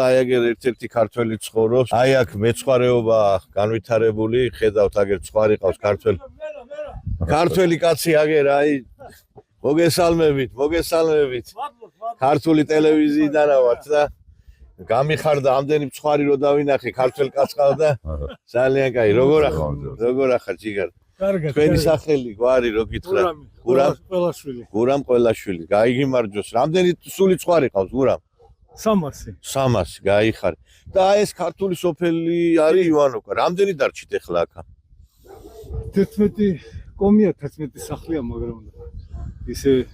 აი აგერ ერთ-ერთი ქართველი ცხოვრობს. აი აქ მეცხვარეობა განვითარებული, ხედავთ აგერ ცხვარი ყავს ქართველი კაცი აგერ აი მოგესალმებით. ქართული ტელევიზიიდან ვართ და გამიხარდა ამდენი ცხვარი რო დავინახე ქართველ კაცს ყავდა. ძალიან კაი, როგორ ახარ ჯიგარ? კარგად. თქვენი სახელი გვარი რო გითხრა? გურამ ყველაშვილი. გაიგიმარჯოს. რამდენი სული ცხვარი ყავს გურამ? 300, გაიხარე. და აი ეს ქართული სოფელი არის ივანოვკა. რამდენი დარჩით ახლა აქ? 11 კომია, 11 სახლია, მაგრამ ისე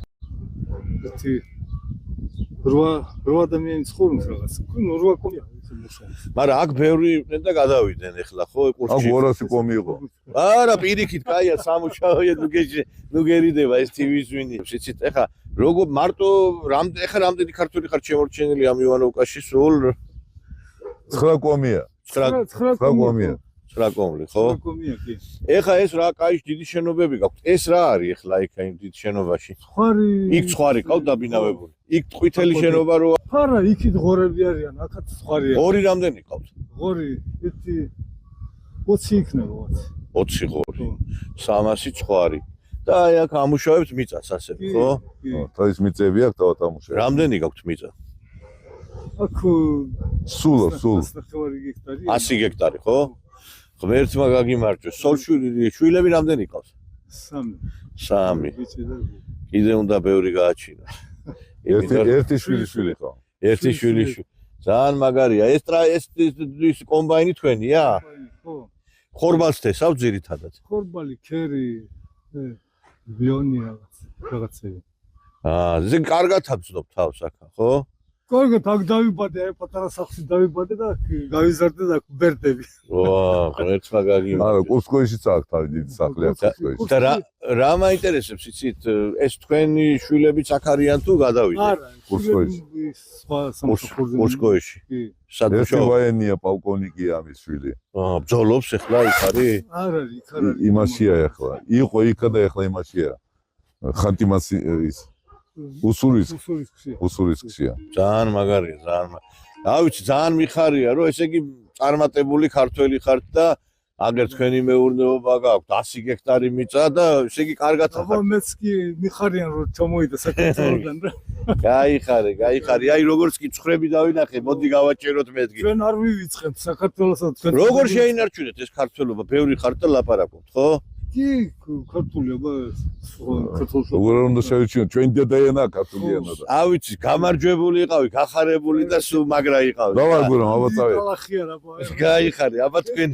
8 ადამიანი ცხოვრობს რაღაც. 8 კომია ისე მოსავალს. მაგრამ აქ ბევრი და გადავიდნენ ახლა ხო კურსში. აქ 200 კომი იყო. არა, პირიქით, კაია სამუშაოა, ნუ გერიდება ეს ტივის ვინი. შეცით ახლა როგორ მარტო რამდენი ქართული ხარ შემორჩენილი ამ ივანოვკაში სულ 9 კომია. 9 კომია. 9 კომლი, ხო? 9 კომია, კი. ეხა ეს რა კაი დიდი შენობები გაქვთ. ეს რა არის ეხლა იქ იმ დიდ შენობაში? იქ ცხვარი ყავთ დაბინავებული. იქ ყვითელი შენობა რო არა, იქით ღორები არიან, აქაც ცხვარია. ორი რამდენი ყავთ? ღორი, 20 იქნება 20 ღორი. 300 ცხვარი. და აი აქ ამუშავებთ მიწას ასე, ხო? და ის მიწები აქვს თავად ამუშავებს. რამდენი გაქვთ მიწა? აქ სულ 100 გექტარი, ხო? ღმერთმა გაგიმარჯოს. შვილები რამდენი ყავს? 3. კიდე უნდა ბევრი გააჩინოს. ერთი შვილი ყავს. ერთი შვილი. ძალიან მაგარია. ეს კომბაინი თქვენია? ხო. ხორბალს თესავ ძირითადად. ხორბალი, ქერი, ბიონი რაღაცები. ზე კარგად აცნობ თავს აქა, ხო? კარგად, აქ დავიბადე, აი პატარა სახლში დავიბადე და გავიზარდე და ბერდები. ღმერთმა გაგიმარჯოს. არა, კუსკოიშიც აქვს თავი დიდი სახლი აქვს კუსკოიში. და რა მაინტერესებს იცით, ეს თქვენი შვილებიც აქ არიან თუ გადავიდნენ? არა, კუსკოიში. სხვა სამსახურზე. კუსკოიში. ერთი ვაენია პოლკოვნიკია ამის შვილი. ბრძოლობს ახლა იქ არის? არა, იქ არის. იმაშია ახლა. იყო იქა და ახლა იმაშია. ხანტიმას ის უსურისკშია. ძალიან მაგარია, რა ვიცი, ძალიან მიხარია, რომ ესე იგი წარმატებული ქართველი ხართ და აგერ თქვენი მეურნეობა გაქვთ 100 გექტარი მიწა და ესე იგი კარგად ახართ. აბა მეც კი მიხარიან რომ ჩამოვიდა საქართველოსგან რა. გაიხარე. აი როგორც კი ცხრები დავინახე, მოდი გავაჭეროთ მეთქი. ჩვენ არ მივიწყებთ საქართველოსა თქვენ. როგორ შეინარჩუნეთ ეს ქართველობა? ბევრი ხართ და ლაპარაკობთ, ხო? კი, ქართული აბა საქართველოს. როგორ უნდა შევიჩინოთ ჩვენ დედაენა ქართულიანად. ავიცი, გამარჯვებული იყავი, გახარებული და სულ მაგრა იყავი. დავარგურამ აბა წავე. კალახია რა. გაიხარე, აბა თქვენ